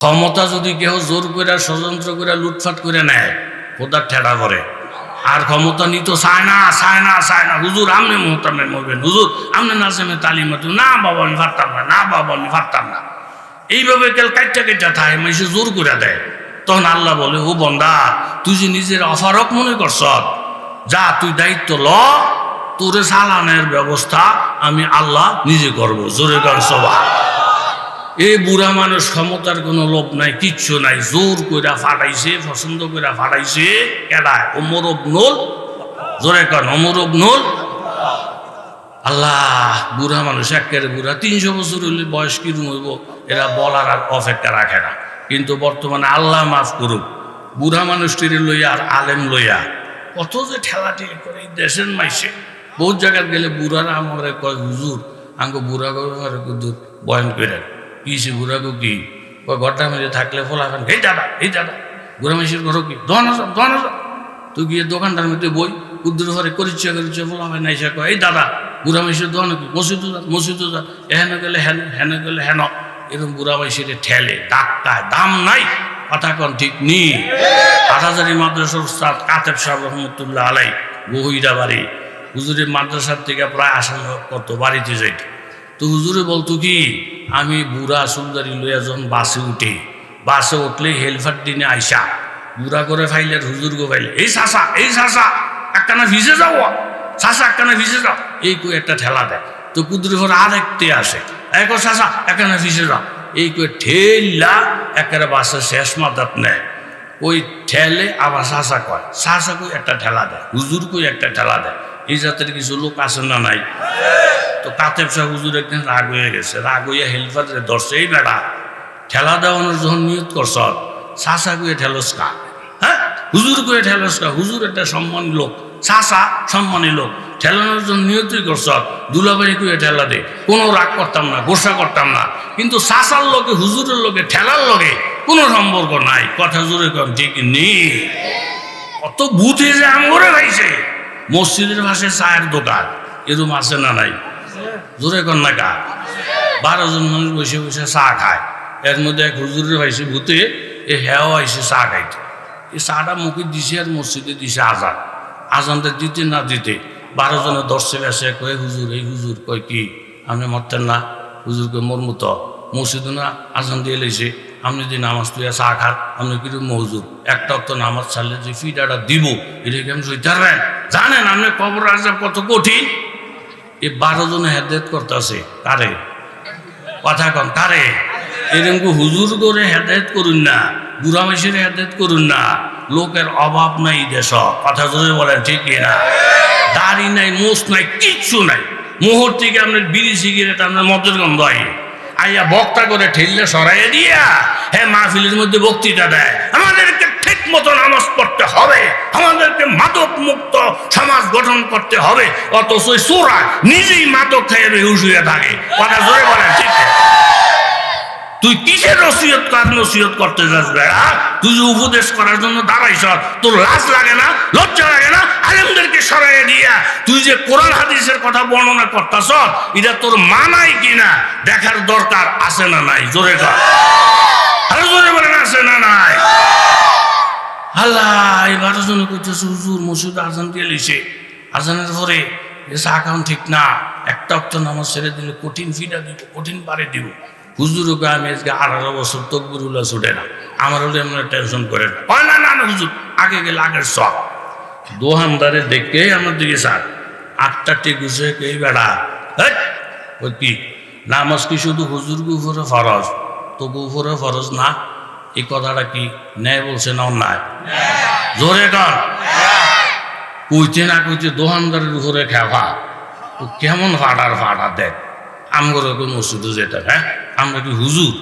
ক্ষমতা যদি কেউ জোর করে ষড়যন্ত্র করে লুটফাট করে নেয় খোদার ঠেড়া করে, আর ক্ষমতা নিত চায় না হুজুর আমনে মোহতামে মরবেন, হুজুর আমনে নাজেমে তালিম না বাবা আমি পারতাম না, না বাবা আমি পারতাম না, এইভাবে কেউ কাইটা থাকে মাইসে জোর করে দেয়। তখন আল্লাহ বলে, ও বন্দা তুই যে নিজের অফারক মনে করছ, যা তুই দায়িত্ব ল, তোরে চালানের ব্যবস্থা আমি আল্লাহ নিজে করবো। জোরে কর সুবহান। এই বুড়া মানুষ ক্ষমতার কোনো লোভ নাই, কিচ্ছু নাই, জোর কইরা ফাটাইছে, পছন্দ কইরা ফাটাইছে কেডায়? ওমর ইবনুল, জোরে কর ওমর ইবনুল। আল্লাহ, বুড়া মানুষ একেবারে বুড়া, 300 বছর হইলে বয়স কিরম হইব এরা বলার আর অপেক্ষা রাখে না। কিন্তু বর্তমানে আল্লাহ মাফ করুক, বুড়া মানুষটির লইয়া আর আলেম লইয়া কত যে ঠেলাঠেলি করে এই দেশের মাইসে। বহুত জায়গায় গেলে বুড়ারা আমারে কয়, হুজুর আঙ্গ বুড়া হুজুর বয়ান করে কিসে বুড়াগো কি কয়, ঘরটা মেরে থাকলে ফোলাফেন, এই দাদা বুড়া মানুষের ঘর কি দোকান তুই গিয়ে দোকানটার মধ্যে বই উদ্দুর ঘরে করিচ্ছে ফোলাফেন নাইসা কয়, এই দাদা বুড়া মানুষের দোকান কি মসজিদও যা হেন গেলে হেন গেলে হেন, এরকম বুড়া মানুষের ঠেলে ডাক্তায় দাম নাই। কথা কন ঠিক নি? হাটহাজারী মাদ্রাসার উস্তাদ কাতেব সাহেব রহমতুল্লাহ আলাই বহুইরা বাড়ি, হুজুরের মাদ্রাসার থেকে প্রায় আসা কত বাড়িতে যাইত। তো হুজুরে বলতো কি, আমি বুড়া সুলদারি লইয়া যখন বাসে উঠি, বাসে উঠলে হেলফার দিনে আইসা বুড়া করে ফাইলে আর হুজুর গো ফাইলে, এই শাসা একখানা ভিজে যাও, শাসা একখানা ভিজে যাও, এই কই একটা ঠেলা দেয়। তো কুদুরি ঘর আর একতে আসে, এক শাসা একখানা ভিজে যাও, এই কই ঠেলা একেবারে বাসের শেষ মাথাত নেয়, ওই ঠেলে আবার শাসা কয়, শাসা কই একটা ঠেলা দেয়, হুজুর কই একটা ঠেলা দেয়। এই জাতের কিছু লোক আছে না নাই? তো কাতেব সাহেব হুজুর একদিন রাগ হয়ে গেছে, রাগ হইয়া হেলফারে ধরছে, এই বেড়া ঠেলা দেওয়ানোর যখন নিয়ত করছ, শাসা কুয়ে ঠেলস কা, হ্যাঁ হুজুর কুয়ে ঠেলস কা, হুজুর একটা সম্মানী লোক, শাসা সম্মানী লোক, ঠেলানোর জন্য নিয়তই করছ, দুলাবাড়ি কুয়ে ঠেলা দে, কোনো রাগ করতাম না, গোসা করতাম না। কিন্তু শাসার লোকে হুজুরের লোকে ঠেলার লোকে কোনো সম্পর্ক নাই। কথা জোরে কম ঠিক নেই? কত বুথে যে আমগরে ভাইছে, মসজিদের পাশে চায়ের দোকান এরকম আছে না নাই? জোরে কর না কা? 12 জন মানুষ বসে বসে চা খায়, এর মধ্যে এক হুজুরের ভাইছে ভূতে, এ হ্যাঁ আইসে চা খাইতে, এই চাটা মুখে দিছে আর মসজিদে দিছে আজানটা দিতে না দিতে 12 জনে দর্শে আসে কয়ে, হুজুর এই হুজুর কয় কি আপনি মরতেন না? হুজুর কয় মরমু তো, মসজিদে না আজান দিয়ে লেছে, আপনি যে নামাজ তুইয়া চা খান, আপনি কিরকম হুজুর একটা অক্ত নামাজ ছাড়লে যে ফিটাটা দিব এটাকে আমি সইতে পারবেন? জানেন আপনি কবর আজাব কত কঠিন? এই 12 জনে হেদায়েত করতেছে কারে? কথা কন কারে? এরকম হুজুর করে হেদায়েত করুন না, বুড়া মাইসের হেদায়েত করুন না। লোকের অভাব নাই দেশ, কথা যদি বলেন ঠিক না? দাড়ি নাই, মোষ নাই, কিচ্ছু নাই, মোহর থেকে আপনার বিড়ি সিগারেট আপনার মদের গন্ধ আইয়া বক্তা করে ঠেললে সরাইয়া দিয়া হ্যাঁ মাহফিলের মধ্যে বক্তৃতা দেয়, আমাদেরকে ঠিক মতো নামাজ পড়তে হবে, আমাদেরকে মাদক মুক্ত সমাজ গঠন করতে হবে। অথচ চোরা নিজেই মাদক খাইয়ে বেহুশ হয়ে থাকে। কথা জোরে বলেন ঠিক? তুই কিসের নসিহত করতে যাস বেড়া? তুই যে উপদেশ করার জন্য দাঁড়াইছ, তোর লাজ লাগে না, লজ্জা লাগে না? আলেমদেরকে সরাইয়া দিয়া তুই যে কোরআন হাদিসের কথা বর্ণনা করতেছ, এটা তোর মানাই কিনা দেখার দরকার আছে না নাই? জোরে কর, আরো জোরে বলেন আছে না নাই? আল্লাহ, এই 12 জনে করতেছে হুজুর মসজিদ আজান দিয়ে লিছে, আজানের পরে চা খাওয়ান ঠিক না, একটা অক্ত নামাজ ছেড়ে দিলে কঠিন ফিটা দিব, কঠিন পারে দিব। হুজুরকে আমি আজকে 18 বছর তকবিরুল্লাহ ছুটে না, আমার হলে আমরা টেনশন করে না, না হুজুর আগে গেলে আগের সব দোহানদারে দেখে আমার দিকে স্যার 8টা টেকুছে এই বেড়া ওই কি নামাজ কি শুধু হুজুরকে উপরে ফরজ, তবু উপরে ফরজ না? এই কথাটা কি ন্যায় বলছে না অন্যায়? জোরে কর। কইতে না কইতে দোহানদারের উপরে খেফা, ও কেমন ফাটা দেখ। আমগরকে মসজিদে যেতাম, হ্যাঁ আমরা কি হুজুর?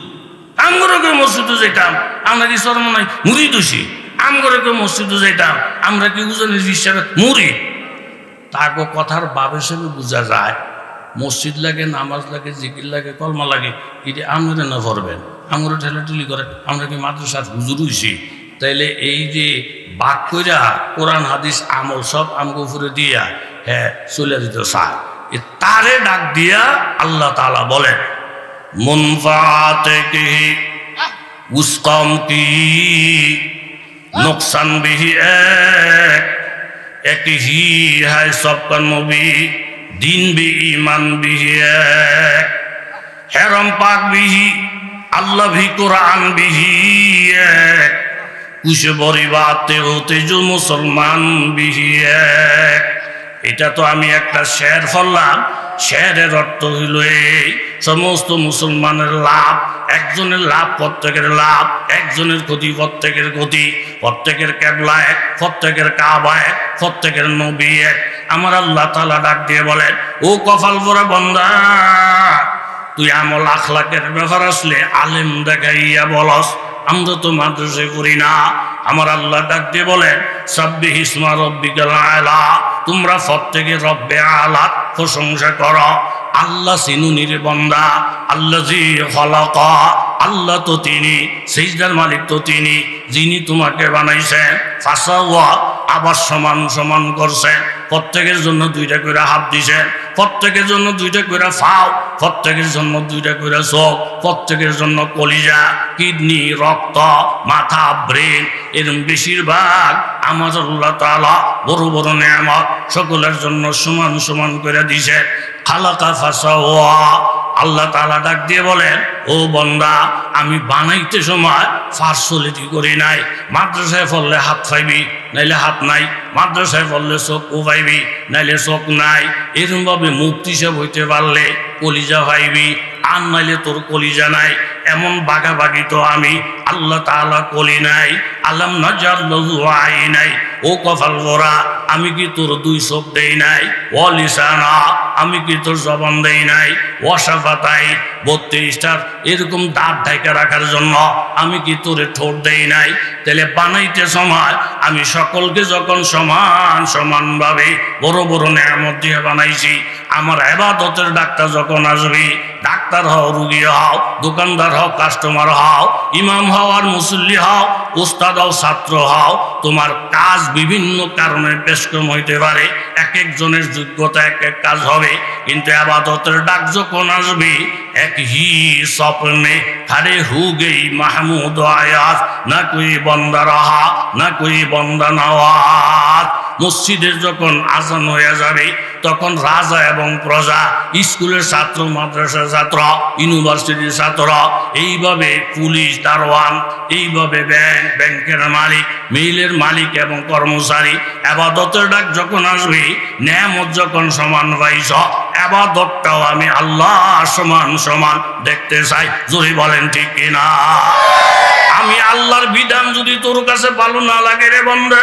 আমগরকে মসজিদে যেতাম, আমরা কি চরমনাই মুড়ি দোষী? আমগরকে মসজিদে যেতাম, আমরা কি উজনের হিসাবে মুড়ি? তাকে কথার বাপ হিসেবে বোঝা যায়, মসজিদ লাগে, নামাজ লাগে, জিকির লাগে, কলমা লাগে, এটা আমরা না ভরবেন, আমরা ঠেলাঠেলি করে আমরা কি মাদ্রাসার হুজুর হইছি? তাইলে এই যে বাক কইরা কোরআন হাদিস আমল সব আমগো উপরে দিয়া হ্যাঁ চলে দিতে চায়, তারে ডাক দিয়া আল্লাহ তাআলা বলেন মুনফাতিহি উসকম কি নুকসান বিহি এক হি হায় সবকা নবী দিন বি ইমান বিহি এক হেরম পাক বিহি আল্লাহ ভি কোরআন বিহি এক কুশ বড়ি বাতে হতে যে মুসলমান বিহি এক। এটা তো আমি একটা শের ফললাম, শেরের অর্থ হইল এই সমস্ত মুসলমানের লাভ, একজনের লাভ প্রত্যেকের লাভ, একজনের ক্ষতি প্রত্যেকের ক্ষতি, প্রত্যেকের কেবলা এক, প্রত্যেকের কাবা এক, প্রত্যেকের নবী এক। আমার আল্লাহ তাআলা ডাক দিয়ে বলেন, ও কপাল পোড়া বান্দা, তুই আমল আখলাকের ব্যাপার আসলে আলেম দেখাইয়া বলস, আমরা তো মাদ্রাসায় করি না। আমার আল্লাহ ডাক দিয়ে বলেন, সাব্বিহ ইসমা রাব্বিকাল আলা, তোমরা প্রত্যেকে রব্বে আলা প্রশংসা করো। আল্লাহ সিনুনির বান্দা, আল্লাযী খালাকা, আল্লাহ তো তিনি, সিজদার মালিক তো তিনি, যিনি তোমাকে বানাইছেন। ফাসাওয়া, আবার সমান সমান করছেন, প্রত্যেকের জন্য দুইটা করে হাত দিছেন, প্রত্যেকের জন্য দুইটা করে ফাও, প্রত্যেকের জন্য দুইটা করে চোখ, প্রত্যেকের জন্য কলিজা, কিডনি, রক্ত, মাথা, ব্রেন, এরকম বেশিরভাগ আমার আল্লাহ তাআলা বড় বড় নেয়ামত সকলের জন্য সমান সমান করে দিছে। খালাকা ফাসাওয়া, আল্লাহ তাআলা ডাক দিয়ে বলেন, ও বান্দা, আমি বানাইতে সময় ফার্সলিটি করি নাই। মাদ্রাসায় পড়লে হাত পাইবি, নাইলে হাত নাই, মাদ্রাসায় পড়লে চোখ পাইবি, নাইলে চোখ নাই। এরকমভাবে মুক্তি হিসাব হইতে পারলে কলিজা পাইবি, আর নাইলে তোর কলিজা নাই। এমন বাগাবাগি তো আমি আল্লাহ তাআলা কলি নাই। আলাম নাজাল লাহু আইনাই, ও কপাল পোড়া, আমি কি তোর দুই চোখ দেই নাই? ও লিসানা, আমি কি তোর জবান দেই নাই? ও শাফাতাই, 32টার এরকম দাঁত ঢাকা রাখার জন্য আমি কি তোরে ঠোঁট দেই নাই? তাহলে বানাইতে সময় আমি সকলকে যখন সমান সমানভাবে বড় বড় নেয়ামত দিয়ে বানাইছি, আমার ইবাদতের ডাক্তার যখন আসবি, ডাক্তার হও, রুগী হও, দোকানদার হও, কাস্টমার হও, ইমাম হও আর মুসল্লি হও, উস্তাদ হও, ছাত্র হও, তোমার কাজ বিভিন্ন কারণে বেশ কম হইতে পারে, এক একজনের যোগ্যতা এক এক কাজ হবে, কিন্তু ইবাদতের ডাক যখন আসবি, এক হি স্বপ্নে খারে হু গই মাহমুদ আয়াত, না কোই বন্দা রাহা, না কোই বন্দা নওয়াজ। মসজিদের যখন আজান হয়ে যাবে, তখন রাজা এবং প্রজা, স্কুলের ছাত্র, মাদ্রাসার ছাত্র, ইউনিভার্সিটির ছাত্র, এইভাবে পুলিশ, দারোয়ান, এইভাবে ব্যাংকের মালিক, মিলের মালিক এবং কর্মচারী, ইবাদতের ডাক যখন আসবে, নেয়ামত যখন সমান পাইছ, ইবাদতটাও আমি আল্লাহ সমান সমান দেখতে চাই। জোরে বলেন ঠিক কিনা? আমি আল্লাহর বিধান যদি তোর কাছে ভালো না লাগে রে বান্দা,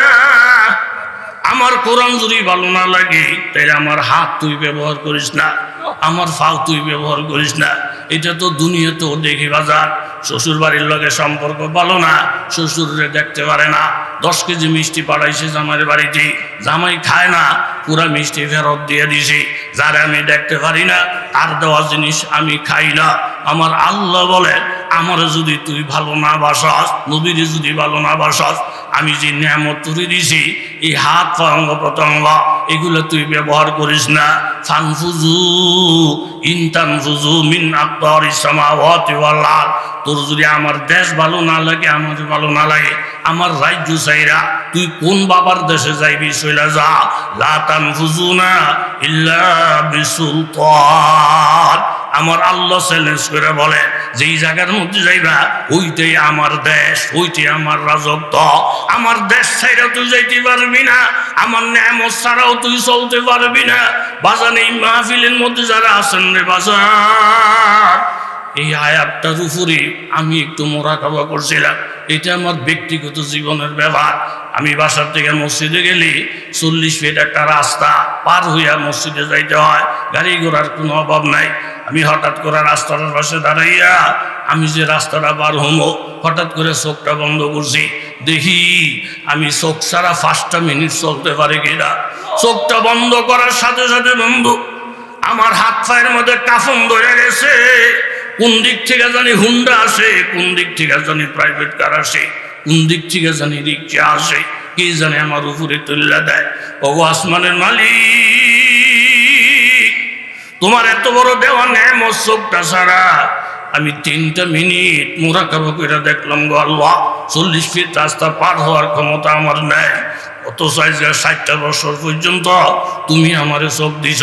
আমার কোরআন যদি ভালো না লাগে, তাই আমার হাত তুই ব্যবহার করিস না, আমার ফাও তুই ব্যবহার করিস না। এটা তো দুনিয়াতেও দেখি বাজার, শ্বশুর বাড়ির লগে সম্পর্ক ভালো না, শ্বশুরে দেখতে পারে না, 10 কেজি মিষ্টি পাঠাইছে জামাইয়ের বাড়িতে, জামাই খায় না, পুরা মিষ্টি ফেরত দিয়ে দিছি। যারা আমি দেখতে পারি না, তার দেওয়া জিনিস আমি খাই না। আমার আল্লাহ বলে, আমার যদি তুই ভালো না বাসস, নবীর যদি ভালো না বাসস, আমি যে নিয়ামত তুলে দিছি, এই হাত পা অঙ্গ প্রত্যঙ্গ এগুলো তুই ব্যবহার করিস না। ফানফুজু ইনতানফুজু মিন আকতারিস সামাওয়াতি ওয়াল আরদ, তোর যদি আমার দেশ ভালো না লাগে, আমার ভালো না লাগে, আমার রাজ্য চাইরা তুই কোন বাবার দেশে যাইবি, চইলা যা। লা তানফুজুনা ইল্লা বিসুলতান, আমার আল্লাহ চ্যালেঞ্জ করে বলে, যেই জায়গার মধ্যে যাইবা ওইটাই আমার দেশ, ওইটাই আমার রাজত্ব। আমার দেশ ছাইরা তুই যাইতে পারবি না, আমার নেয়ামত ছাড়াও তুই চলতে পারবি না। বাজান, এই মাহফিলের মধ্যে যারা আছেন রে বাজার, এই আয়াতটার উপরে আমি একটু মোরাকাবা করছিলাম। এটা আমার ব্যক্তিগত জীবনের ব্যাপার। আমি বাসার থেকে মসজিদে গেলে 40 ফিট একটা রাস্তা পার হইয়া মসজিদে যাইতে হয়, গাড়ি ঘোড়ার কোনো অভাব নাই। আমি হঠাৎ করে রাস্তাটার পাশে দাঁড়াইয়া আমি যে রাস্তাটা পার হমো, হঠাৎ করে চোখটা বন্ধ করছি, দেখি আমি চোখ ছাড়া 5টা মিনিট চলতে পারি কিনা। চোখটা বন্ধ করার সাথে সাথে বন্ধু, আমার হাত পায়ের মধ্যে কাফন ধরে গেছে। কোন দিক থেকে জানি হুন্ডা আসে, কোন দিক থেকে জানি প্রাইভেট কার আসে, কোন দিক থেকে জানি রিক্সা আসে, কে জানে আমার উপরে তুল্লা দেয়। ওগো আসমানের মালিক, তোমার এত বড় দেওয়া নেয়ামত চোখটা ছাড়া আমি 3টা মিনিট মুরাকাবা করে দেখলাম গো আল্লাহ 40 ফিট রাস্তা পার হওয়ার ক্ষমতা আমার নেই, অথচ 60টা বছর পর্যন্ত তুমি আমারে চোখ দিছ।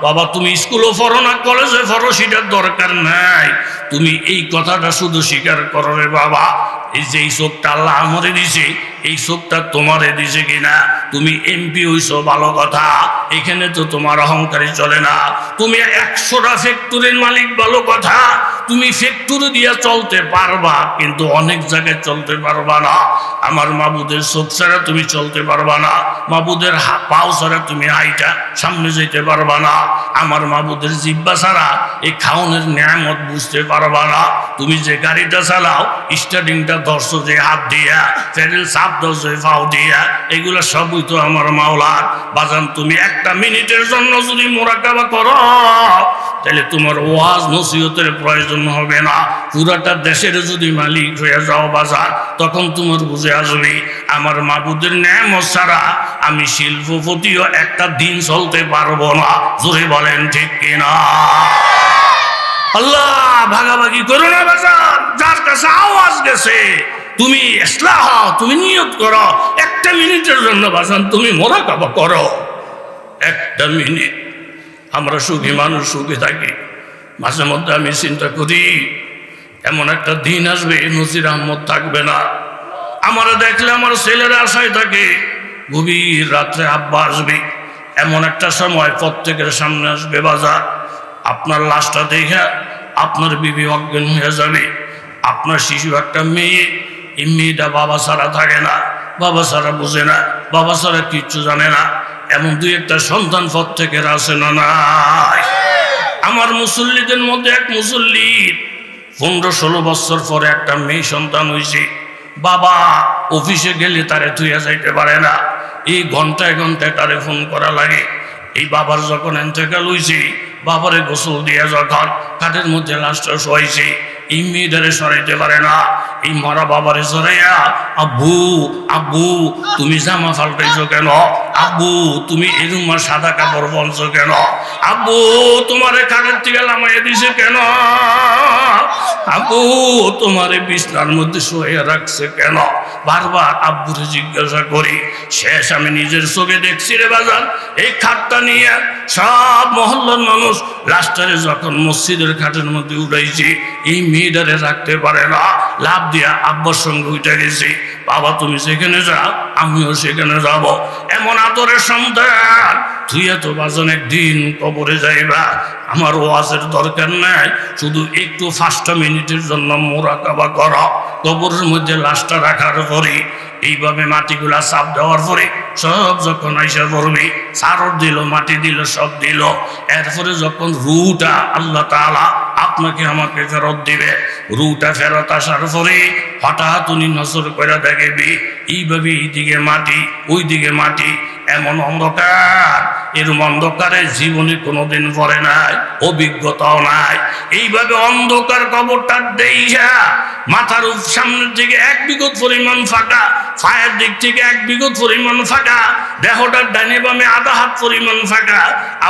বাবা তুমি স্কুলও পড়ো না, কলেজে পড়ো, সেটার দরকার নাই, তুমি এই কথাটা শুধু স্বীকার করো রে বাবা, এই যে এই চোখটা আল্লাহ আমারে দিছে, এই চোখটা তোমারে দিছে কিনা। তুমি এমপি হইছো ভালো কথা, এখানে তো তোমার অহংকারী চলে না। তুমি 100টা ফ্যাক্টরির মালিক ভালো কথা, তুমি ফ্যাক্টরি দিয়ে চলতে পারবা, কিন্তু অনেক জায়গায় চলতে পারবা না। আমার মাবুদের চোখ ছাড়া তুমি চলতে পারবা না, মাবুদের পাও ছাড়া তুমি হাইটা সামনে যেতে পারবা না, আমার মাবুদের জিব্বা ছাড়া এই খাওনের নিয়ামত বুঝতে পারবা না। তুমি যে গাড়িটা চালাও, স্টার্টিংটা ধরছো যে হাত দিয়া, প্যাডেল চাপ ধরছো পাও দিয়া, এগুলো সবই তো আমার মাওলার। বাজান তুমি 1টা মিনিটের জন্য যদি মুরাকাবা করো, তাহলে তোমার ওয়াজ নসিহতের প্রয়োজন হবে না। পুরাটা দেশের যদি মালিক হয়ে যাও বাজার, তখন তোমার বুঝে আসবে আমার মাবুদের নিয়ামত ছাড়া আমি শিল্পপতিও একটা দিন চলতে পারবো না। জোরে বলেন ঠিক কিনা? আল্লাহ ভাগাভাগি করো না বাজার, যার কাছে আওয়াজ গেছে তুমি ইসলাহ, তুমি নিয়ত করো 1টা মিনিটের জন্য বাজান তুমি মুরাকাবা করো। 1টা মিনিট। আমরা সুখী মানুষ, সুখী থাকি, মাঝে মধ্যে আমি চিন্তা করি এমন একটা দিন আসবে নজির আহমদ থাকবে না। আমারা দেখলে আমার ছেলেরা আশায় থাকে গভীর রাত্রে আব্বা আসবে, এমন একটা সময় প্রত্যেকের সামনে আসবে বাজার, আপনার লাশটা দেখে আপনার বিবি অজ্ঞান হয়ে যাবে। আপনার শিশু একটা মেয়ে, এই মেয়েটা বাবা ছাড়া থাকে না, বাবা ছাড়া বুঝে না, বাবা ছাড়া কিচ্ছু জানে না, এমন 2-1টা সন্তান প্রত্যেকের আছে না নাই? আমার মুসল্লিদের মধ্যে এক মুসল্লি 15-16 বছর পরে একটা মেয়ে সন্তান হয়েছে। বাবা অফিসে গেলে তারে থুইয়া যাইতে পারে না, এই ঘন্টায় ঘন্টায় তারে ফোন করা লাগে। এই বাবার যখন এন্তেকাল হয়েছে, বাবারে গোসল দিয়ে যখন কাঠের মধ্যে লাশটা শোয়াইছে, এই মেয়েটারে সরাইতে পারে না। এই মরা বাবারে সরাইয়া আব্বু আব্বু তুমি জামা ফাল্টাইছো কেন, আব্বু তুমি এরকম সাদা কাপড় বলছো কেন, আব্বু তোমারে কাঠের থেকে লামাইয়া দিছে কেন, আব্বু তোমারে বিছনার মধ্যে শোয়া রাখছে কেন, বারবার আব্বুরে জিজ্ঞাসা করি। শেষ আমি নিজের চোখে দেখছি রে বাজান, এই খাটটা নিয়ে সব মহল্লার মানুষ লাস্টারে যখন মসজিদের খাটের মধ্যে উঠাইছি, এই মেয়েটারে রাখতে পারে না, লাভ দিয়া আব্বার সঙ্গে উঠে গেছি। বাবা তুমি যেখানে যাও আমিও সেখানে যাব। এমন আদরের সন্তান তুই এত বাজন একদিন কবরে যাইবা। আমার ওয়াজের দরকার নাই, শুধু একটু 5টা মিনিটের জন্য মুরাকাবা করো। কবরের মধ্যে লাশটা রাখার পরে এইভাবে মাটিগুলা চাপ দেওয়ার পরে সব যখন আইসা পড়বি, সারর দিল, মাটি দিল, সব দিল, এরপরে যখন রুটা আল্লাহ তাআলা আপনাকে আমাকে ফেরত দিবে, রুটা ফেরত আসার পরে হঠাৎ উনি নজর করে দেখবি এইভাবে এইদিকে মাটি ওইদিকে মাটি, এমন অন্ধকার, এরম অন্ধকারে জীবনে কোনোদিন পড়ে নাই, অভিজ্ঞতাও নাই। এইভাবে অন্ধকার কবরটা দেইয়া মাথার সামনের দিকে 1 বিঘত পরিমাণ ফাঁকা, পায়ের দিক থেকে 1 বিঘত পরিমাণ ফাঁকা, দেহটার ডানে বামে আধা হাত পরিমাণ ফাঁকা।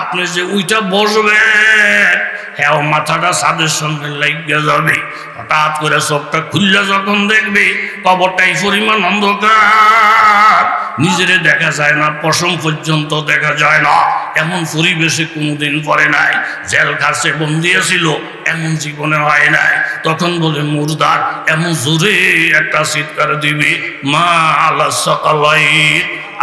আপনি যে উইটা বসবেন, হ্যাঁ মাথাটা ছাদের সঙ্গে লাগিয়ে যাবে। হঠাৎ করে চোখটা খুললে যখন দেখবে কবরটাই পরিমাণ অন্ধকার, নিজেরে দেখা যায় না, পশম পর্যন্ত দেখা যায় না। এমন পরিবেশে কোনোদিন পড়ে নাই। জেল খাসে বন্দি ছিল এমন জীবনে হয় নাই। তখন বলে মুর্দার, এমন জোরে একটা চিৎকার দিবি, মা আল্লাহ সকালাই।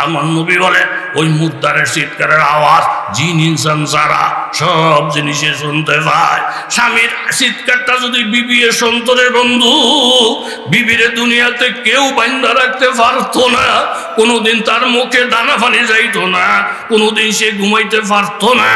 আমার নবী বলে ওই মুর্দারের চিৎকারের আওয়াজ জিন ইনসান ছাড়া সব জিনিসে শুনতে পায়। স্বামীর চিৎকারটা যদি বিবির সন্তরের বন্ধু, বিবিরে দুনিয়াতে কেউ বান্ধা রাখতে পারতো না, কোনোদিন তার মুখে দানা পানি যাইতো না, কোনোদিন সে ঘুমাইতে পারতো না।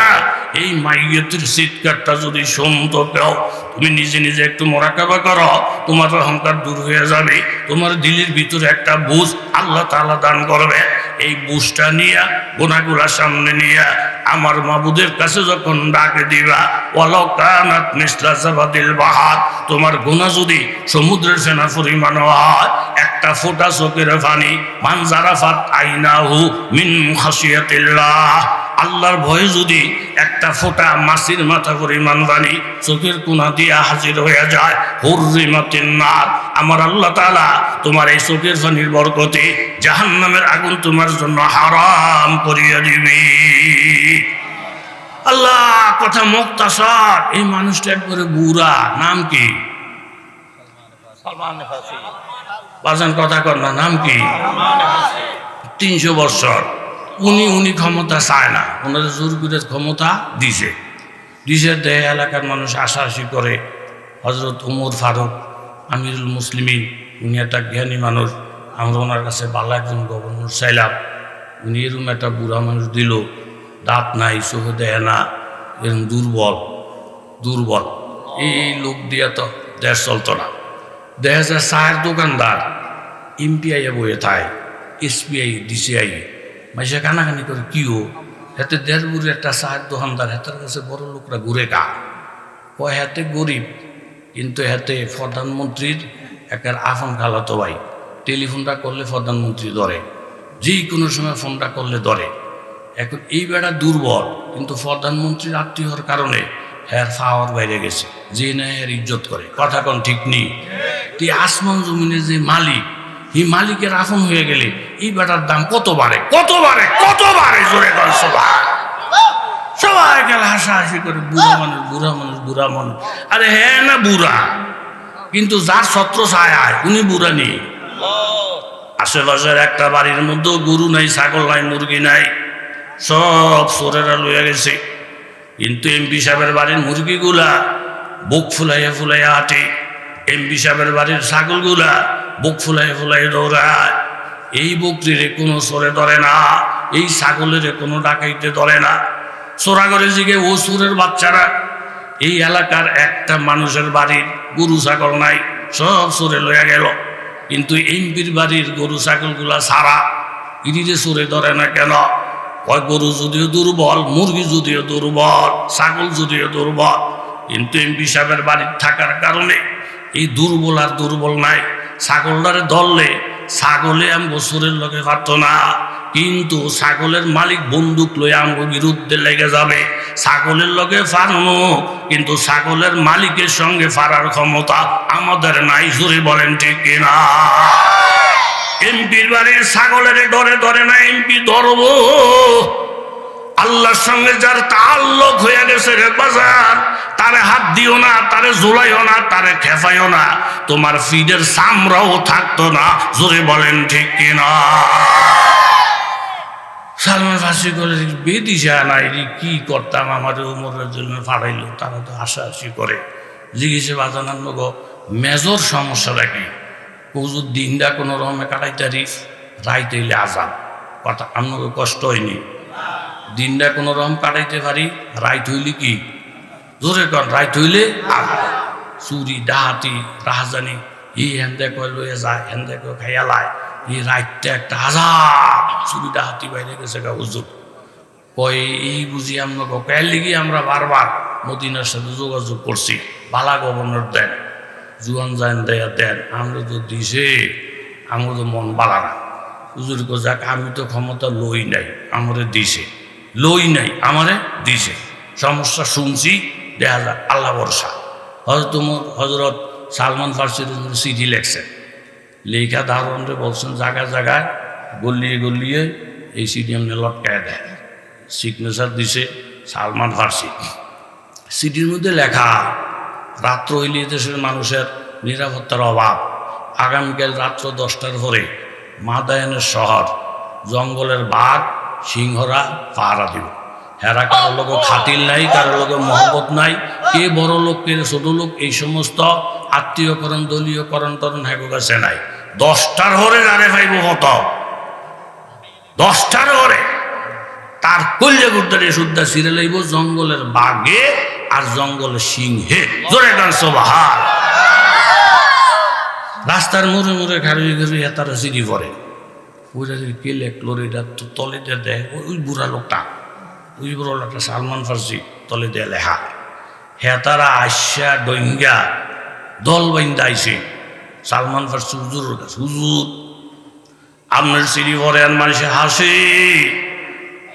এই মাইয়তের চিৎকারটা যদি শুনতো কেউ, তুমি নিজে নিজে একটু মুরাকাবা করো, তোমার অহংকার দূর হয়ে যাবে। তোমার দিলের ভিতরে একটা বুঝ আল্লাহ তাআলা দান করবে। এই বুঝটা নিয়ে গুনাহগুলা সামনে নিয়ে আমার মাবুদের কাছে যখন ডাকে দিবা, ওয়ালাউ কানাত মিসলা জাবাদিল বাহার, তোমার গুনাহ যদি সমুদ্রের ফেনা পরিমাণ হয়, একটা ফোঁটা চোখের পানি, মান জারাফাত আইনাহু মিন খাশিয়াতিল্লাহ, আল্লাহর ভয়ে যদি একটা ফোঁটা মাছির মাথা পরিমাণ পানি চোখের কোনা দিয়া হাজির হয়ে যায়, হুররিমাতিন নার, আমার আল্লাহ তাআলা তোমার এই চোখের পানির বরকতে জাহান্নামের আগুন তোমার জন্য হারাম করিয়া দিবে। আল্লাহ কথা মুক্তাসার। এই মানুষটা একবারে বুড়া, নাম কি? বাজান কথা কর না, নাম কি? 300 বছর। উনি ক্ষমতা চায় না, ওনাদের জোর করে ক্ষমতা দিছে। দেয় এলাকার মানুষ আশাআশি করে হজরত উমর ফারুক আমিরুল মুসলিমিন, উনি একটা জ্ঞানী মানুষ, আমরা ওনার কাছে ভালো একজন গভর্নর চাইলাম। উনি এরকম একটা বুড়া মানুষ দিল, দাঁত নাই, চোখে দেয় না, এরকম দুর্বল। এই লোক দিয়ে তো দেশ চলত না। দেখা যায় চায়ের দোকানদার এমপিআই বইয়ে থায়, এসপিআই ডিসিআই মাইসে কানাকানি করে কিও হাতে দেড় একটা চায়ের দোকানদার, হাতের কাছে বড় লোকরা ঘুরে কা কয় হাতে গরিব, কিন্তু হাতে প্রধানমন্ত্রীর একের আফন খালাতো ভাই। টেলিফোনটা করলে প্রধানমন্ত্রী ধরে, যে কোনো সময় ফোনটা করলে ধরে। এখন এই বেড়া দুর্বল, কিন্তু প্রধানমন্ত্রীর আত্মীয় হওয়ার কারণে হ্যার পাওয়ার বাইরে গেছে, যে নেয় এর ইজ্জত করে। কথা কোন ঠিক নেই? তুই আসমান জমিনের যে মালিক, এই মালিকের আপন হয়ে গেলে এই বেটার দাম কত বাড়ে জোরে কর সবাই গেলে হাসাহাসি করে। বুড়া মানুষ। আরে হ্যাঁ না বুড়া, কিন্তু যার ছত্র ছায় উনি বুড়া নেই। আশেপাশের একটা বাড়ির মধ্যেও গরু নাই, ছাগল নাই, মুরগি নাই, সব চোরেরা লইয়া গেছে। কিন্তু এমপি সাহেবের বাড়ির মুরগিগুলা বুক ফুলাইয়া হাঁটে, এমপি সাহেবের বাড়ির ছাগলগুলা বুক ফুলাইয়া দৌড়ায়। এই বকরিরে কোনো চোরে ধরে না, এই ছাগলের কোনো ডাকাইতে ধরে না। চোরা করে জিগে ও চোরের বাচ্চারা এই এলাকার একটা মানুষের বাড়ির গরু ছাগল নাই, সব চোরে লইয়া গেল। কিন্তু এমপির বাড়ির গরু ছাগলগুলা সারা, ইডিরে চোরে ধরে না কেন? কয় গরু যদিও দুর্বল, মুরগি যদিও দুর্বল, ছাগল যদিও দুর্বল, কিন্তু এমপি সাহেবের বাড়ির থাকার কারণে এই দুর্বল আর দুর্বল নাই। ছাগলটারে ধরলে ছাগলে আমগো চোরের লগে পারত না, কিন্তু ছাগলের মালিক বন্দুক লয়ে আমগো বিরুদ্ধে লেগে যাবে। ছাগলের লগে ফারনো, কিন্তু ছাগলের মালিকের সঙ্গে ফারার ক্ষমতা আমাদের নাই। জোরে বলেন ঠিক কিনা? এমপির বাড়ির ছাগলের ধরে না, এমপি ধরবো। আল্লাহর সঙ্গে যার তাল্লুক হয়ে গেছে রে বাজার, তারে হাত দিও না, তারে জোলাইও না, তারে খেফাইও না, তোমার ফিডের চামড়াও থাকতো না। জোরে বলেন ঠিক কিনা? সালমান ফাঁসি করে বেদিশা নাই, কি করতাম, আমার উমরের জন্য ফাড়াইলো। তারা তো হাসাহাসি করে জিজ্ঞেসে বাজানার গো মেজর সমস্যাটা কি? হুজুর দিনটা কোনো রকমে কাটাইতারি, রাইত হইলে আজাব। কথা আপনাকে কষ্ট হয়নি? দিনটা কোনো রকম কাটাইতে পারি, রাইত হইলে কি? জোরে কর, রাইত হইলে আজাব। চুরি ডাহাতি রাহাজানি এই হেন্দে কয় লইয়া যায়, হেন্দে কয় খাইয়া লায়। এই রাইতটা একটা আজাব। চুরি ডাহাতি বাইরে গেছে গা হুজুর। কয় এই বুঝি আমরা কয়ের লিগি আমরা বারবার মদিনার সাথে যোগাযোগ করছি, বালা গভর্নর দেন, জুয়ান জান দেন। আমরা তো দিছে, আমরা তো মন বালা না। হুজুর কো যাক, আমি তো ক্ষমতা লই নাই, আমারে দিছে। লই নাই, আমারে দিছে। সমস্যা শুনছি, দেখা যাক, আল্লাহ ভরসা। হজরত সালমান ফার্সির চিঠি লেখছেন, লেখা ধারণে বলছেন জায়গায় গলিয়ে এই চিঠি এমনি লটকায় দেয়। সিগনেচার দিছে সালমান ফার্সি। চিঠির মধ্যে লেখা, রাত্র হইলে দেশের মানুষের নিরাপত্তার অভাব। আগামীকাল রাত্র 10টার পরে মাদায়নের শহর, জঙ্গলের বাঘ সিংহরা পাহারা দিব। হেরা কারো লোক খাতির নাই, কারো লোক মহব্বত নাই, কে বড় লোক কে ছোট লোক এই সমস্ত আত্মীয়করণ দলীয়করণ হ্যাগো কাছে নাই। 10টার হরে যারে পাইব কত, 10টার হরে তার কল্যা গুদ্দারে শুদ্ধা ছিঁড়ে লাইব জঙ্গলের বাঘে আর জঙ্গলের সিংহে। জোরে গান সুবহান। রাস্তার মোড়ে ঘাড়ি তারা চিঠি পড়ে, ওইটা কে লেখলো এটা তো তলে দিয়ে দেয় ওই বুড়া লোকটা, সালমান ফার্সি তলে দিয়ে লেখা। হ্যাঁ তারা আসা ডইঙ্গা দল বাইন্দা আইছে সালমান ফার্সি হুজুরের কাছে। হুজুর আপনার চিঠি পড়ে আর মানুষে হাসে,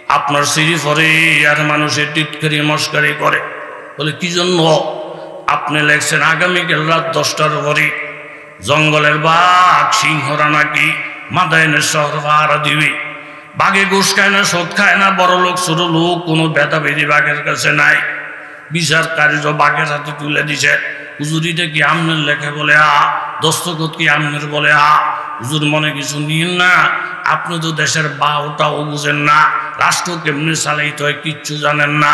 আপনার সিঁড়ি পরে আর মানুষের টিটকারি মস্কারি করে। বলে কি জন্য? আপনি লেখছেন আগামীকাল রাত 10টার পরে জঙ্গলের বাঘ সিংহরা নাকি মাদায়নের শহর পাহারা দিবে। বাঘে ঘুষ খায় না, সোদ খায় না, বড় লোক ছোট লোক কোনো ভেদাভেদি বাঘের কাছে নাই। বিচার কার্য বাঘের হাতে তুলে দিছে। হুজুরিটা কি আমনের লেখে? বলে দস্তখত কি আমনের? বলে হুজুর মনে কিছু নিন না, আপনি তো দেশের বাউটাও বুঝেন না, রাষ্ট্র কেমনি চালাইতে হয় কিচ্ছু জানেন না।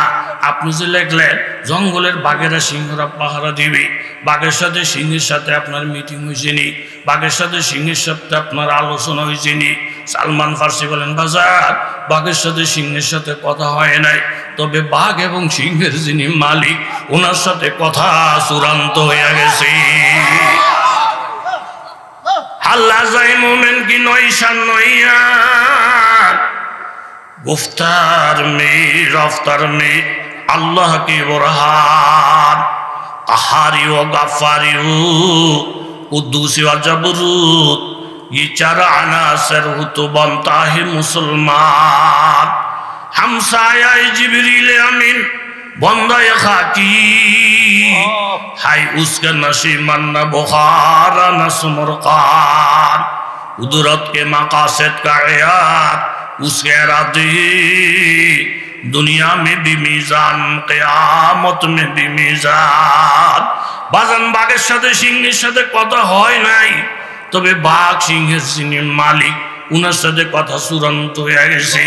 আপনি যে লেখলেন জঙ্গলের বাঘেরা সিংহরা পাহারা দিবে, বাঘের সাথে সিংহের সাথে আপনার মিটিং হয়েছে নি? বাঘের সাথে সিংহের সাথে আপনার আলোচনা হয়েছে নি? সালমান ফার্সি বলেন বাজার বাঘের সাথে সিংহের সাথে কথা হয় নাই, তবে বাঘ এবং সিংহের যিনি মালিক ওনার সাথে কথা চূড়ান্ত হয়ে গেছে। আল্লাহ যাই মোমেন কি নয় শান নইয়া গুফতার মে রফতার মে আল্লাহ কি বুরহান কাহারি ও গাফারি কুদ্দুসি ও জবরুত ये चार अनासर हो तो बनता है मुसलमान। हमसाया जिब्रील अमीन बंदा खाकी हाय उसका नशीमन न बुखारा न सुमरकान। कुदरत के मकासद का यार उसके इरादे दुनिया में भी मीजान क़यामत में भी मीजान। बाजन बागेर साथे सिंहेर साथे कथा হয় নাই, তবে বাঘ সিংহের যিনি মালিক উনার সাথে কথা চূড়ান্ত হয়ে গেছে।